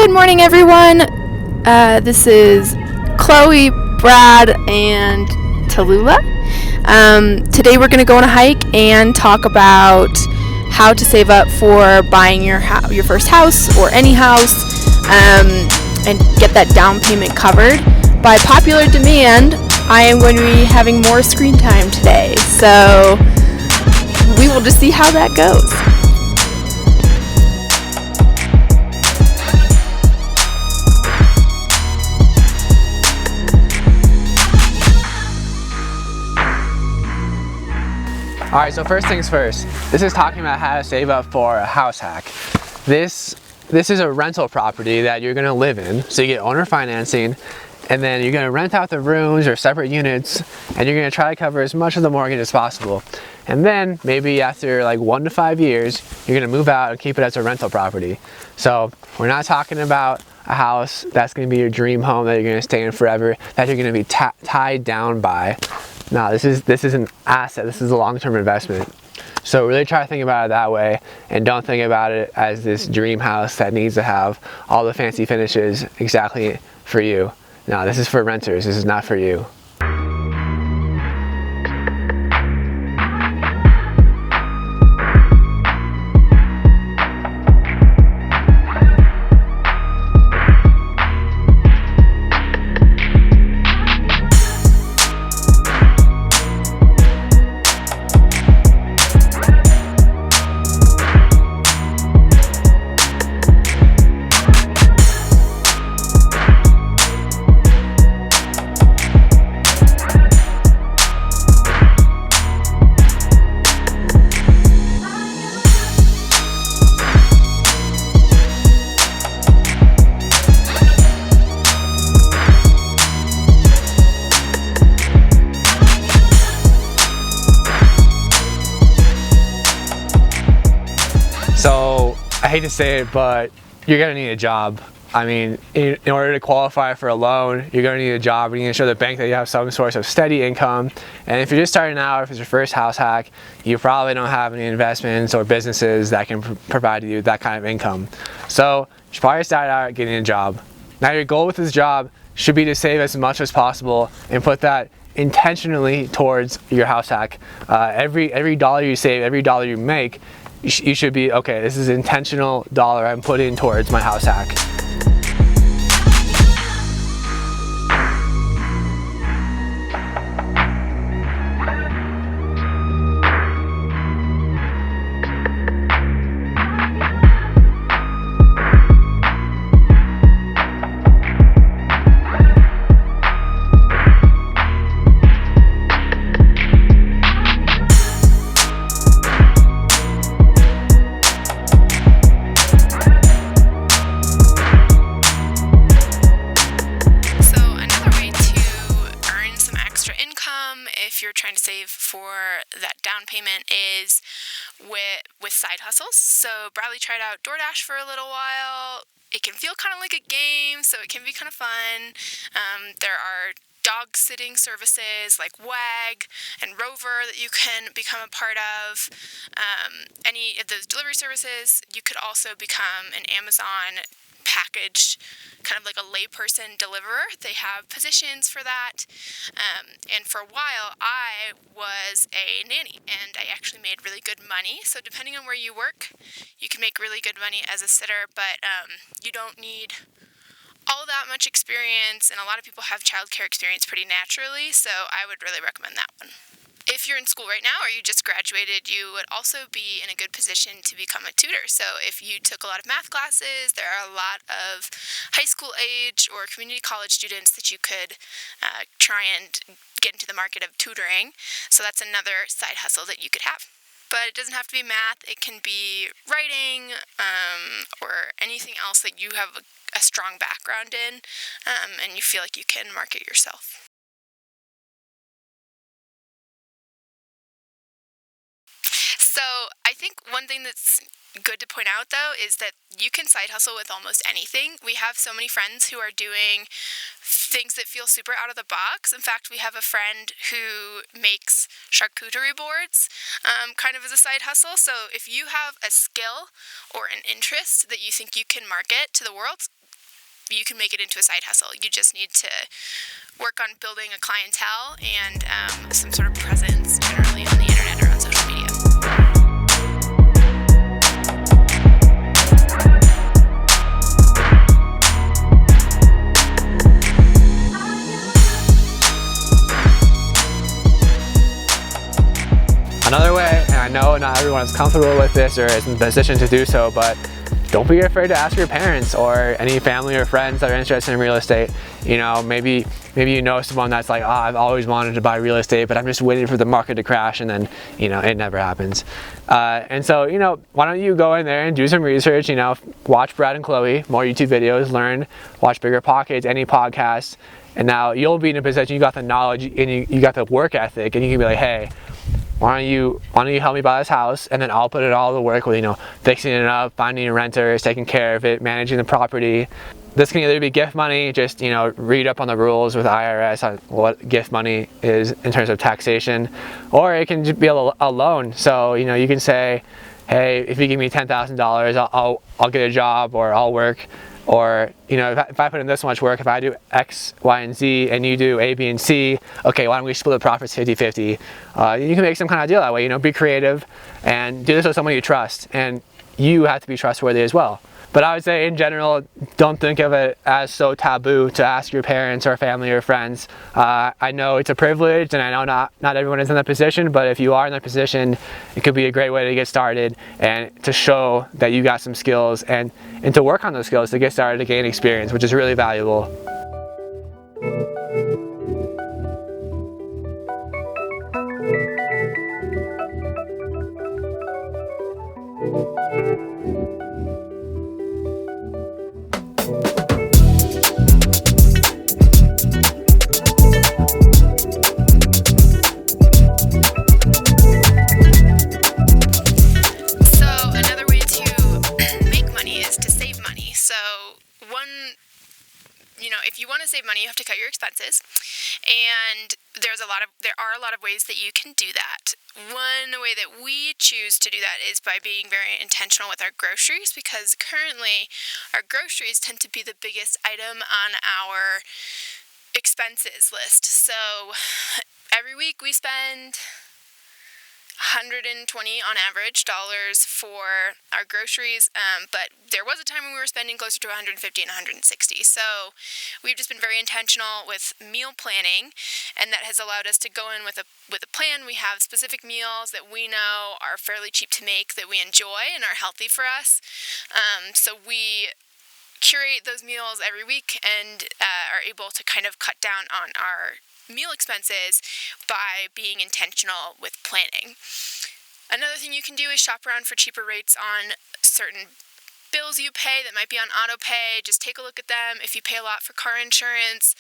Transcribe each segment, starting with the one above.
Good morning, everyone. This is Chloe, Brad, and Tallulah. Today we're going to go on a hike and talk about how to save up for buying your first house or any house, and get that down payment covered. By popular demand, I am going to be having more screen time today, so we will just see how that goes. Alright, so first things first, this is talking about how to save up for a house hack. This is a rental property that you're going to live in, so you get owner financing, and then you're going to rent out the rooms or separate units, and you're going to try to cover as much of the mortgage as possible. And then maybe after like 1 to 5 years, you're going to move out and keep it as a rental property. So we're not talking about a house that's going to be your dream home that you're going to stay in forever, that you're going to be tied down by. No, this is an asset. This is a long-term investment. So really try to think about it that way, and don't think about it as this dream house that needs to have all the fancy finishes exactly for you. No, this is for renters. This is not for you. So I hate to say it, but you're gonna need a job. I mean, in order to qualify for a loan, you're gonna need a job. You need to show the bank that you have some source of steady income. And if you're just starting out, if it's your first house hack, you probably don't have any investments or businesses that can provide you that kind of income. So you should probably start out getting a job. Now your goal with this job should be to save as much as possible and put that intentionally towards your house hack. Every dollar you save, every dollar you make, you should be, okay, this is an intentional dollar I'm putting towards my house hack. If you're trying to save for that down payment is with side hustles. So Bradley tried out DoorDash for a little while. It can feel kind of like a game, so it can be kind of fun. There are dog sitting services like Wag and Rover that you can become a part of. Any of those delivery services, you could also become an Amazon packaged, kind of like a layperson deliverer. They have positions for that. And for a while, I was a nanny, and I actually made really good money. So depending on where you work, you can make really good money as a sitter, but you don't need all that much experience, and a lot of people have childcare experience pretty naturally, so I would really recommend that one. If you're in school right now or you just graduated, you would also be in a good position to become a tutor. So if you took a lot of math classes, there are a lot of high school age or community college students that you could try and get into the market of tutoring. So that's another side hustle that you could have. But it doesn't have to be math. It can be writing or anything else that you have a strong background in, and you feel like you can market yourself. So I think one thing that's good to point out, though, is that you can side hustle with almost anything. We have so many friends who are doing things that feel super out of the box. In fact, we have a friend who makes charcuterie boards kind of as a side hustle. So if you have a skill or an interest that you think you can market to the world, you can make it into a side hustle. You just need to work on building a clientele and some sort of presence generally on the internet or on social media. Another way, and I know not everyone is comfortable with this or is in the position to do so, but don't be afraid to ask your parents or any family or friends that are interested in real estate. You know, maybe you know someone that's like, oh, I've always wanted to buy real estate, but I'm just waiting for the market to crash, and then, you know, it never happens. And so, you know, why don't you go in there and do some research, you know, watch Brad and Chloe, more YouTube videos, learn, watch Bigger Pockets, any podcasts, and now you'll be in a position, you got the knowledge and you got the work ethic, and you can be like, hey, why don't you help me buy this house, and then I'll put in all the work with, you know, fixing it up, finding renters, taking care of it, managing the property. This can either be gift money, just, you know, read up on the rules with IRS on what gift money is in terms of taxation, or it can just be a loan. So, you know, you can say, hey, if you give me $10,000, I'll get a job, or I'll work. Or, you know, if I put in this much work, if I do X, Y, and Z, and you do A, B, and C, okay, why don't we split the profits 50-50? You can make some kind of deal that way, you know, be creative, and do this with someone you trust, and you have to be trustworthy as well. But I would say in general, don't think of it as so taboo to ask your parents or family or friends. I know it's a privilege, and I know not everyone is in that position, but if you are in that position, it could be a great way to get started and to show that you got some skills and to work on those skills to get started, to gain experience, which is really valuable. If you want to save money, you have to cut your expenses, and there are a lot of ways that you can do that. One way that we choose to do that is by being very intentional with our groceries, because currently our groceries tend to be the biggest item on our expenses list. So every week we spend $120 on average dollars for our groceries, but there was a time when we were spending closer to $150 and $160. So we've just been very intentional with meal planning, and that has allowed us to go in with a plan. We have specific meals that we know are fairly cheap to make, that we enjoy and are healthy for us. So we curate those meals every week and are able to kind of cut down on our meal expenses by being intentional with planning. Another thing you can do is shop around for cheaper rates on certain bills you pay that might be on auto pay. Just take a look at them. If you pay a lot for car insurance,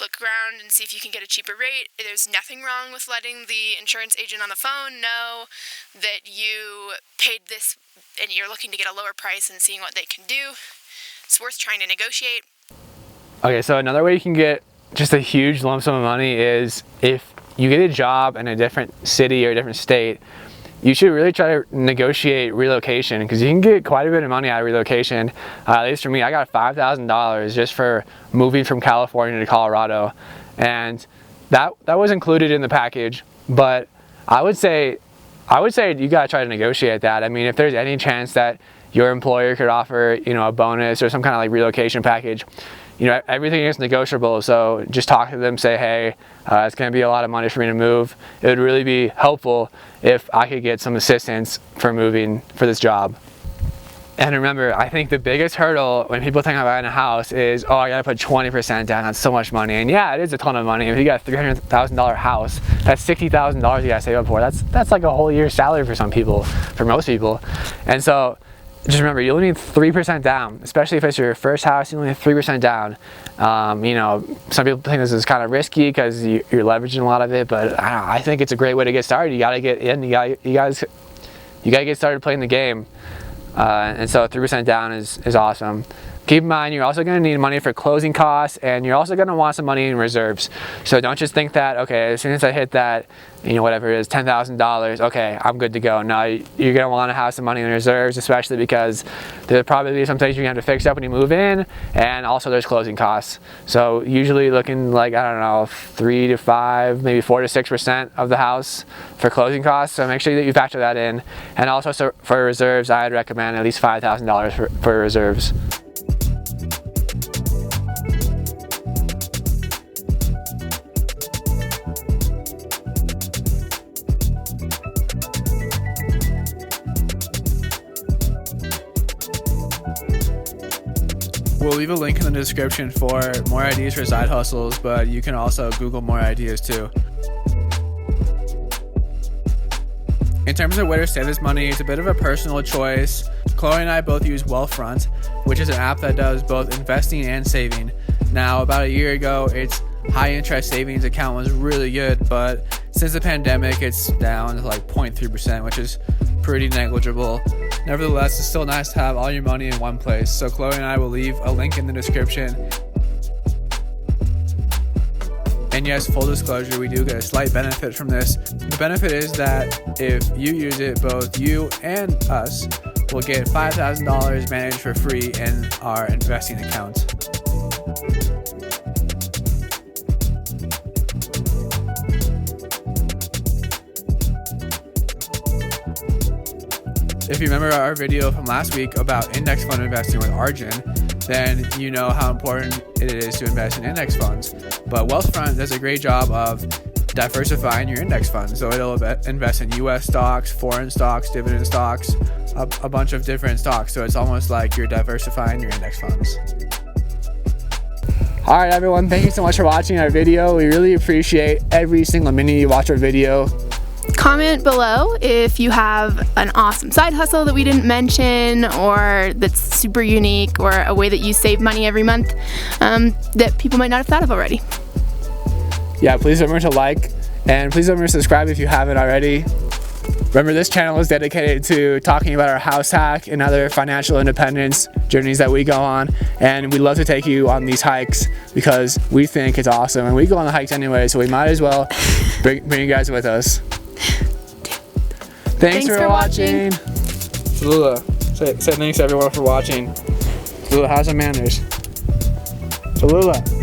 look around and see if you can get a cheaper rate. There's nothing wrong with letting the insurance agent on the phone know that you paid this and you're looking to get a lower price and seeing what they can do. It's worth trying to negotiate. Okay, so another way you can get just a huge lump sum of money is if you get a job in a different city or a different state, you should really try to negotiate relocation, because you can get quite a bit of money out of relocation. At least for me, I got $5,000 just for moving from California to Colorado, and that was included in the package. But I would say you gotta try to negotiate that. I mean, if there's any chance that your employer could offer, you know, a bonus or some kind of like relocation package, you know, everything is negotiable. So just talk to them, say, hey, it's going to be a lot of money for me to move. It would really be helpful if I could get some assistance for moving for this job. And remember, I think the biggest hurdle when people think about buying a house is, oh, I got to put 20% down. That's so much money. And yeah, it is a ton of money. If you got a $300,000 house, that's $60,000 you got to save up for. That's like a whole year's salary for some people, for most people. And so just remember, you only need 3% down, especially if it's your first house. You only need 3% down. You know, some people think this is kind of risky because you're leveraging a lot of it, but I think it's a great way to get started. You got to get in. You got to get started playing the game. And so 3% down is awesome. keep in mind you're also going to need money for closing costs, and you're also going to want some money in reserves. So don't just think that, okay, as soon as I hit that, whatever it is, $10,000, okay, I'm good to go. No, you're going to want to have some money in reserves, especially because there'll probably be some things you're going to have to fix up when you move in, and also there's closing costs. So usually looking like, I don't know, 3 to 5, maybe 4 to 6% of the house for closing costs. So make sure that you factor that in. And also for reserves, I'd recommend at least $5,000 for reserves. We'll leave a link in the description for more ideas for side hustles, but you can also Google more ideas too. In terms of where to save this money, it's a bit of a personal choice. Chloe and I both use Wealthfront, which is an app that does both investing and saving. Now, about a year ago, its high interest savings account was really good, but since the pandemic, it's down to like 0.3%, which is pretty negligible. Nevertheless, it's still nice to have all your money in one place. So Chloe and I will leave a link in the description. And yes, full disclosure, we do get a slight benefit from this. The benefit is that if you use it, both you and us will get $5,000 managed for free in our investing account. If you remember our video from last week about index fund investing with Arjun, then you know how important it is to invest in index funds. But Wealthfront does a great job of diversifying your index funds. So it'll invest in US stocks, foreign stocks, dividend stocks, a bunch of different stocks. So it's almost like you're diversifying your index funds. All right, everyone, thank you so much for watching our video. We really appreciate every single minute you watch our video. Comment below if you have an awesome side hustle that we didn't mention, or that's super unique, or a way that you save money every month that people might not have thought of already. Yeah, please remember to like, and please remember to subscribe if you haven't already. Remember, this channel is dedicated to talking about our house hack and other financial independence journeys that we go on, and we'd love to take you on these hikes because we think it's awesome, and we go on the hikes anyway, so we might as well bring you guys with us. Thanks for watching. Tallulah, say thanks everyone for watching. Tallulah, how's the manners? Tallulah.